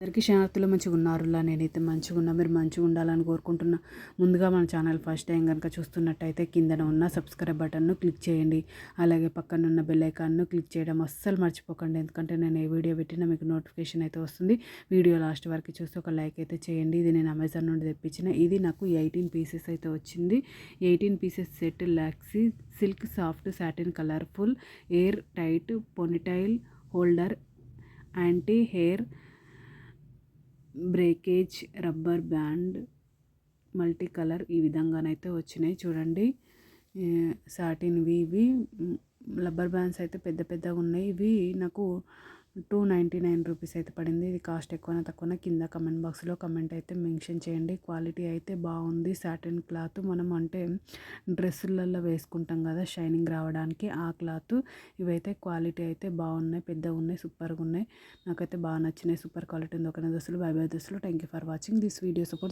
అందరికీ క్షణార్థులు మంచిగా ఉన్నారులా. నేనైతే మంచిగా ఉన్నా, మీరు మంచిగా ఉండాలని కోరుకుంటున్నా. ముందుగా మన ఛానల్ ఫస్ట్ టైం కనుక చూస్తున్నట్టయితే కిందన ఉన్న సబ్స్క్రైబ్ బటన్ను క్లిక్ చేయండి. అలాగే పక్కన ఉన్న బెల్ ఐకాన్ను క్లిక్ చేయడం అస్సలు మర్చిపోకండి. ఎందుకంటే నేను ఏ వీడియో పెట్టినా మీకు నోటిఫికేషన్ అయితే వస్తుంది. వీడియో లాస్ట్ వరకు చూసి ఒక లైక్ అయితే చేయండి. ఇది నేను అమెజాన్ నుండి తెప్పించిన. ఇది నాకు 18 పీసెస్ అయితే వచ్చింది. 18 పీసెస్ సెట్ లాక్సీ silk soft satin colourful air tight ponytail holder anti hair breakage rubber band multi colour ఈ విధంగానైతే వచ్చినాయి చూడండి. సాటిన్వి ఇవి రబ్బర్ బ్యాండ్స్ అయితే పెద్ద పెద్దగా ఉన్నాయి. ఇవి నాకు 299 రూపీస్ అయితే పడింది. ఇది కాస్ట్ ఎక్కువనా తక్కువనా కింద కమెంట్ బాక్స్లో కమెంట్ అయితే మెన్షన్ చేయండి. క్వాలిటీ అయితే బాగుంది. సాటిన్ క్లాత్ మనం అంటే డ్రెస్సులలో వేసుకుంటాం కదా షైనింగ్ రావడానికి, ఆ క్లాత్. ఇవైతే క్వాలిటీ అయితే బాగున్నాయి, పెద్దగా ఉన్నాయి, సూపర్గా ఉన్నాయి. నాకైతే బాగా నచ్చినాయి. సూపర్ క్వాలిటీ ఉంది. ఒక డ్రెస్సులు బై బై డ్రెస్సులు. Thank you for watching this video. Support